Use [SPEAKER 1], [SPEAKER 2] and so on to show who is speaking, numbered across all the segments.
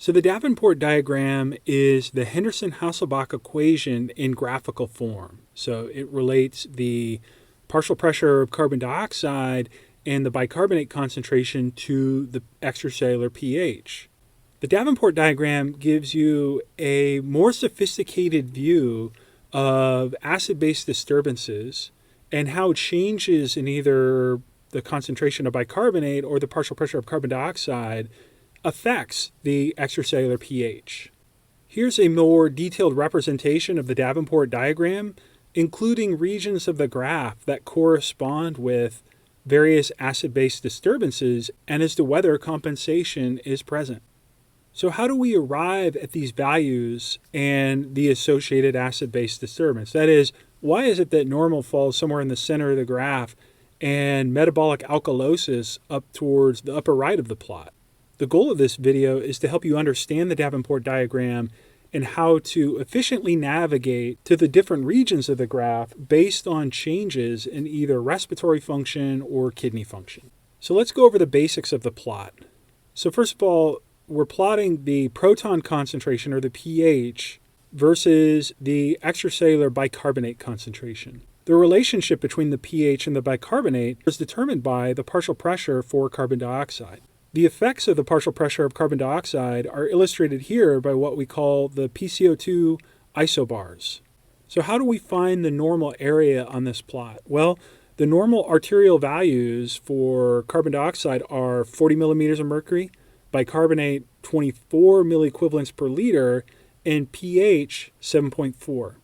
[SPEAKER 1] So the Davenport diagram is the Henderson-Hasselbalch equation in graphical form. So it relates the partial pressure of carbon dioxide and the bicarbonate concentration to the extracellular pH. The Davenport diagram gives you a more sophisticated view of acid-base disturbances and how changes in either the concentration of bicarbonate or the partial pressure of carbon dioxide affects the extracellular pH. Here's a more detailed representation of the Davenport diagram, including regions of the graph that correspond with various acid-base disturbances and as to whether compensation is present. So how do we arrive at these values and the associated acid-base disturbance? That is, why is it that normal falls somewhere in the center of the graph and metabolic alkalosis up towards the upper right of the plot? The goal of this video is to help you understand the Davenport diagram and how to efficiently navigate to the different regions of the graph based on changes in either respiratory function or kidney function. So let's go over the basics of the plot. So first of all, we're plotting the proton concentration, or the pH, versus the extracellular bicarbonate concentration. The relationship between the pH and the bicarbonate is determined by the partial pressure for carbon dioxide. The effects of the partial pressure of carbon dioxide are illustrated here by what we call the PCO2 isobars. So how do we find the normal area on this plot? Well, the normal arterial values for carbon dioxide are 40 millimeters of mercury, bicarbonate 24 milliequivalents per liter, and pH 7.4.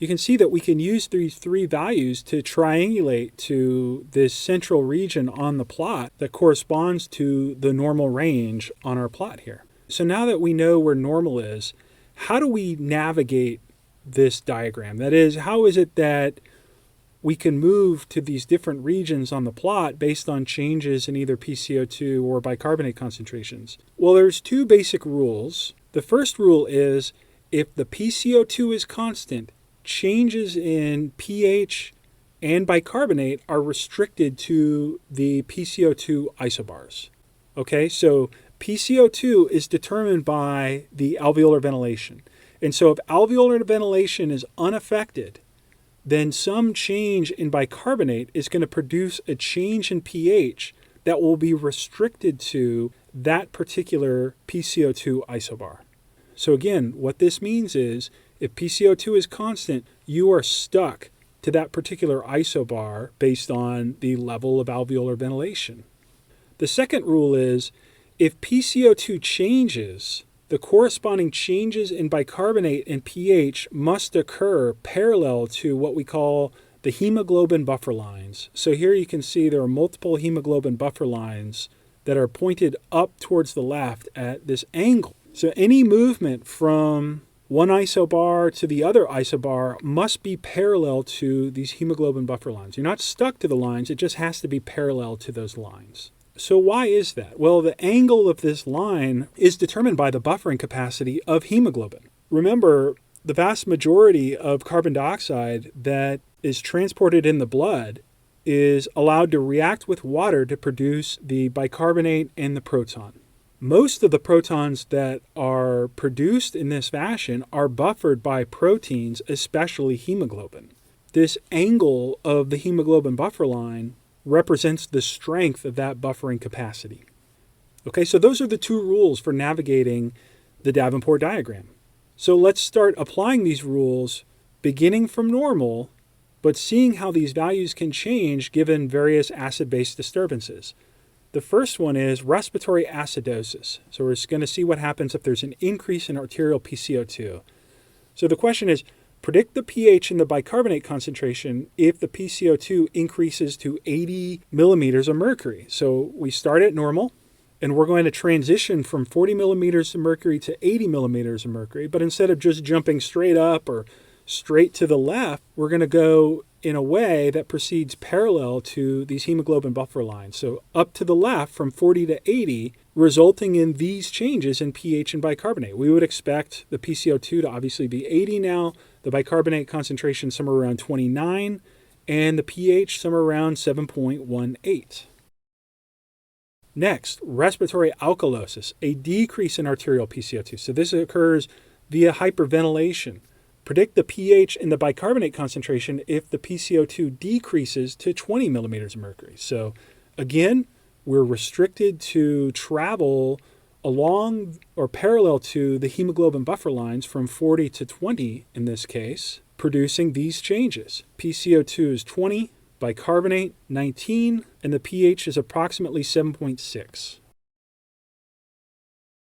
[SPEAKER 1] You can see that we can use these three values to triangulate to this central region on the plot that corresponds to the normal range on our plot here. So now that we know where normal is, how do we navigate this diagram? That is, how is it that we can move to these different regions on the plot based on changes in either PCO2 or bicarbonate concentrations? Well, there's two basic rules. The first rule is if the PCO2 is constant, changes in pH and bicarbonate are restricted to the PCO2 isobars. Okay, so PCO2 is determined by the alveolar ventilation. And so if alveolar ventilation is unaffected, then some change in bicarbonate is going to produce a change in pH that will be restricted to that particular PCO2 isobar. So again, what this means is if PCO2 is constant, you are stuck to that particular isobar based on the level of alveolar ventilation. The second rule is if PCO2 changes, the corresponding changes in bicarbonate and pH must occur parallel to what we call the hemoglobin buffer lines. So here you can see there are multiple hemoglobin buffer lines that are pointed up towards the left at this angle. So any movement from one isobar to the other isobar must be parallel to these hemoglobin buffer lines. You're not stuck to the lines, it just has to be parallel to those lines. So why is that? Well, the angle of this line is determined by the buffering capacity of hemoglobin. Remember, the vast majority of carbon dioxide that is transported in the blood is allowed to react with water to produce the bicarbonate and the proton. Most of the protons that are produced in this fashion are buffered by proteins, especially hemoglobin. This angle of the hemoglobin buffer line represents the strength of that buffering capacity. Okay, so those are the two rules for navigating the Davenport diagram. So let's start applying these rules beginning from normal, but seeing how these values can change given various acid-base disturbances. The first one is respiratory acidosis. So we're going to see what happens if there's an increase in arterial PCO2. So the question is, predict the pH and the bicarbonate concentration if the PCO2 increases to 80 millimeters of mercury. So we start at normal, and we're going to transition from 40 millimeters of mercury to 80 millimeters of mercury. But instead of just jumping straight up or straight to the left, we're going to go in a way that proceeds parallel to these hemoglobin buffer lines. So up to the left from 40 to 80, resulting in these changes in pH and bicarbonate. We would expect the PCO2 to obviously be 80 now, the bicarbonate concentration somewhere around 29, and the pH somewhere around 7.18. Next, respiratory alkalosis, a decrease in arterial PCO2. So this occurs via hyperventilation. Predict the pH in the bicarbonate concentration if the PCO2 decreases to 20 millimeters of mercury. So again, we're restricted to travel along or parallel to the hemoglobin buffer lines from 40 to 20 in this case, producing these changes. PCO2 is 20, bicarbonate 19, and the pH is approximately 7.6.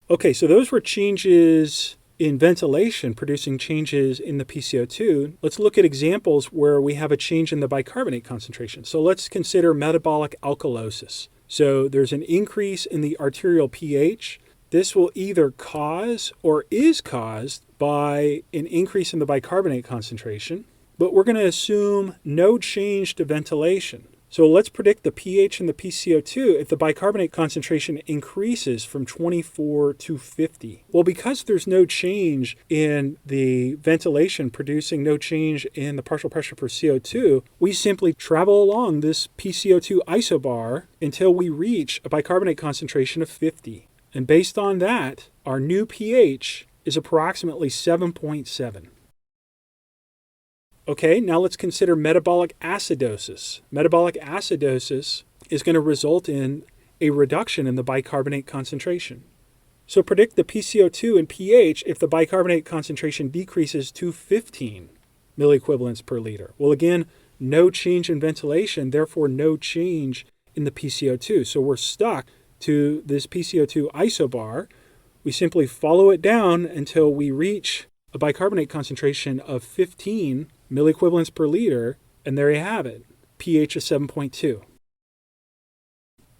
[SPEAKER 1] Okay, so those were changes in ventilation producing changes in the PCO2. Let's look at examples where we have a change in the bicarbonate concentration. So let's consider metabolic alkalosis. So there's an increase in the arterial pH. This will either cause or is caused by an increase in the bicarbonate concentration, but we're going to assume no change to ventilation. So let's predict the pH in the PCO2 if the bicarbonate concentration increases from 24 to 50. Well, because there's no change in the ventilation producing no change in the partial pressure for CO2, we simply travel along this PCO2 isobar until we reach a bicarbonate concentration of 50. And based on that, our new pH is approximately 7.7. Okay, now let's consider metabolic acidosis. Metabolic acidosis is going to result in a reduction in the bicarbonate concentration. So predict the PCO2 and pH if the bicarbonate concentration decreases to 15 milliequivalents per liter. Well, again, no change in ventilation, therefore no change in the PCO2. So we're stuck to this PCO2 isobar. We simply follow it down until we reach a bicarbonate concentration of 15 milliequivalents per liter, and there you have it, pH of 7.2.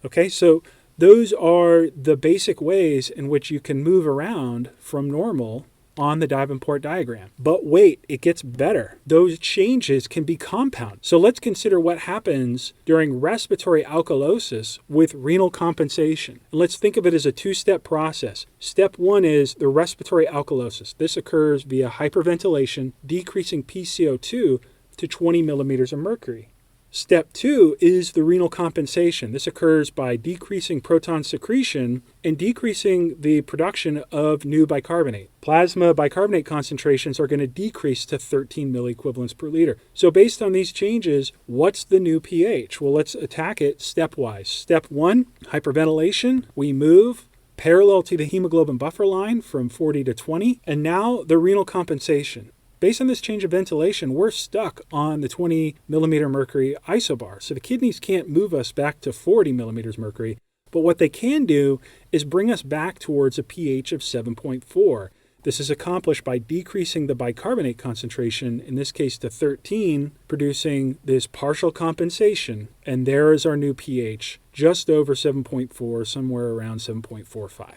[SPEAKER 1] Okay, so those are the basic ways in which you can move around from normal on the Davenport diagram. But wait, it gets better. Those changes can be compound. So let's consider what happens during respiratory alkalosis with renal compensation. And let's think of it as a two-step process. Step one is the respiratory alkalosis. This occurs via hyperventilation, decreasing PCO2 to 20 millimeters of mercury. Step two is the renal compensation. This occurs by decreasing proton secretion and decreasing the production of new bicarbonate. Plasma bicarbonate concentrations are going to decrease to 13 milliequivalents per liter. So based on these changes, what's the new pH? Well, let's attack it stepwise. Step one, hyperventilation. We move parallel to the hemoglobin buffer line from 40 to 20. And now the renal compensation. Based on this change of ventilation, we're stuck on the 20 millimeter mercury isobar. So the kidneys can't move us back to 40 millimeters mercury, but what they can do is bring us back towards a pH of 7.4. This is accomplished by decreasing the bicarbonate concentration, in this case to 13, producing this partial compensation. And there is our new pH, just over 7.4, somewhere around 7.45.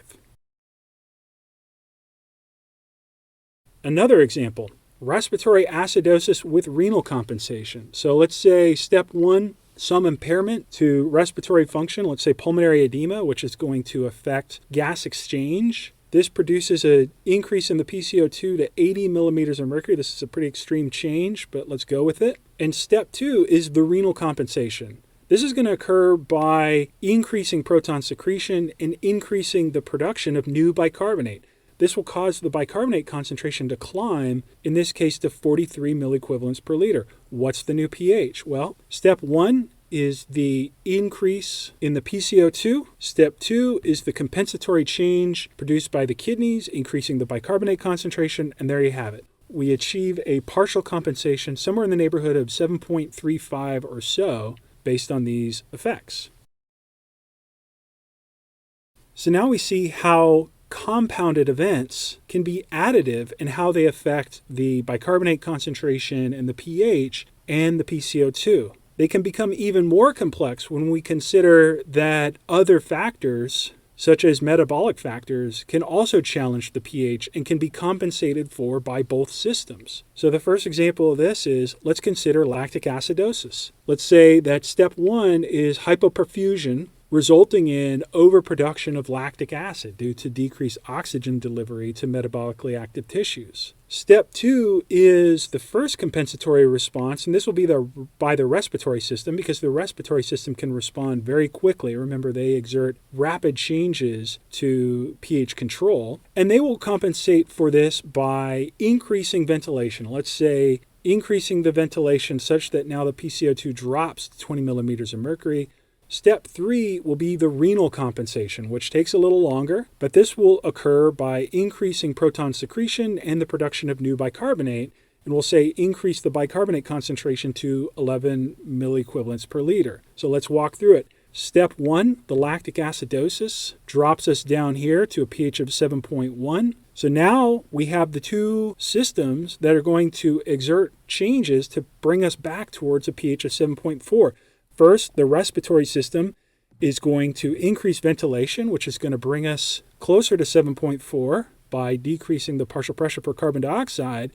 [SPEAKER 1] Another example. Respiratory acidosis with renal compensation. So let's say step one, some impairment to respiratory function, let's say pulmonary edema, which is going to affect gas exchange. This produces an increase in the PCO2 to 80 millimeters of mercury. This is a pretty extreme change, but let's go with it. And step two is the renal compensation. This is going to occur by increasing proton secretion and increasing the production of new bicarbonate. This will cause the bicarbonate concentration to climb, in this case to 43 milliequivalents per liter. What's the new pH? Well, step one is the increase in the PCO2. Step two is the compensatory change produced by the kidneys, increasing the bicarbonate concentration, and there you have it. We achieve a partial compensation somewhere in the neighborhood of 7.35 or so based on these effects. So now we see how compounded events can be additive in how they affect the bicarbonate concentration and the pH and the PCO2. They can become even more complex when we consider that other factors, such as metabolic factors, can also challenge the pH and can be compensated for by both systems. So the first example of this is, let's consider lactic acidosis. Let's say that step one is hypoperfusion. resulting in overproduction of lactic acid due to decreased oxygen delivery to metabolically active tissues. Step 2 is the first compensatory response, and this will be by the respiratory system, because the respiratory system can respond very quickly. Remember, they exert rapid changes to pH control, and they will compensate for this by increasing ventilation. Let's say increasing the ventilation such that now the PCO2 drops to 20 millimeters of mercury. Step 3 will be the renal compensation, which takes a little longer, but this will occur by increasing proton secretion and the production of new bicarbonate, and we'll say increase the bicarbonate concentration to 11 milliequivalents per liter. So let's walk through it. Step 1, the lactic acidosis, drops us down here to a pH of 7.1. So now we have the two systems that are going to exert changes to bring us back towards a pH of 7.4. First, the respiratory system is going to increase ventilation, which is going to bring us closer to 7.4 by decreasing the partial pressure for carbon dioxide.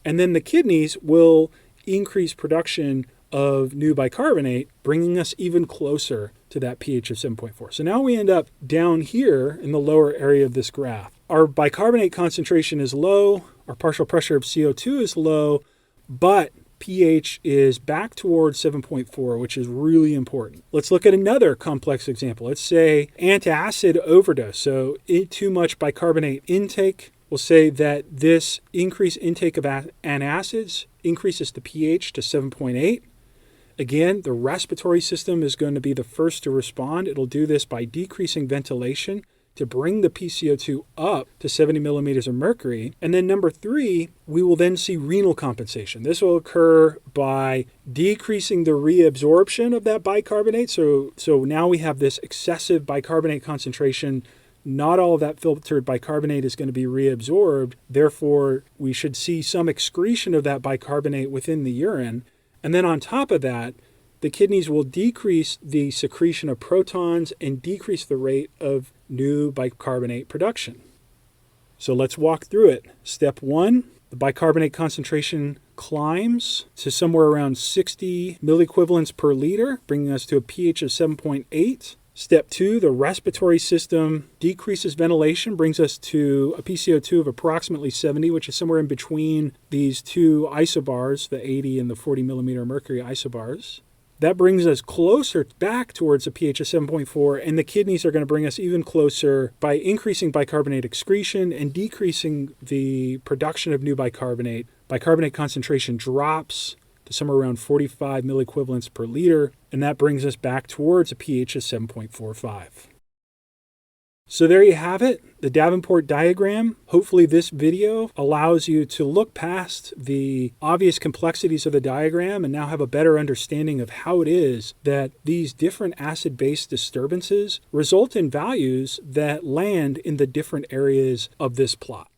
[SPEAKER 1] And then the kidneys will increase production of new bicarbonate, bringing us even closer to that pH of 7.4. So now we end up down here in the lower area of this graph. Our bicarbonate concentration is low, our partial pressure of CO2 is low, but pH is back towards 7.4, which is really important. Let's look at another complex example. Let's say antacid overdose. So too much bicarbonate intake. We'll say that this increased intake of antacids increases the pH to 7.8. Again, the respiratory system is going to be the first to respond. It'll do this by decreasing ventilation to bring the PCO2 up to 70 millimeters of mercury. And then number 3, we will then see renal compensation. This will occur by decreasing the reabsorption of that bicarbonate. So now we have this excessive bicarbonate concentration. Not all of that filtered bicarbonate is going to be reabsorbed. Therefore, we should see some excretion of that bicarbonate within the urine. And then on top of that, the kidneys will decrease the secretion of protons and decrease the rate of new bicarbonate production. So let's walk through it. Step 1, the bicarbonate concentration climbs to somewhere around 60 milliequivalents per liter, bringing us to a pH of 7.8. Step 2, the respiratory system decreases ventilation, brings us to a PCO2 of approximately 70, which is somewhere in between these two isobars, the 80 and the 40 millimeter mercury isobars. That brings us closer back towards a pH of 7.4, and the kidneys are going to bring us even closer by increasing bicarbonate excretion and decreasing the production of new bicarbonate. Bicarbonate concentration drops to somewhere around 45 milliequivalents per liter, and that brings us back towards a pH of 7.45. So there you have it, the Davenport diagram. Hopefully this video allows you to look past the obvious complexities of the diagram and now have a better understanding of how it is that these different acid-base disturbances result in values that land in the different areas of this plot.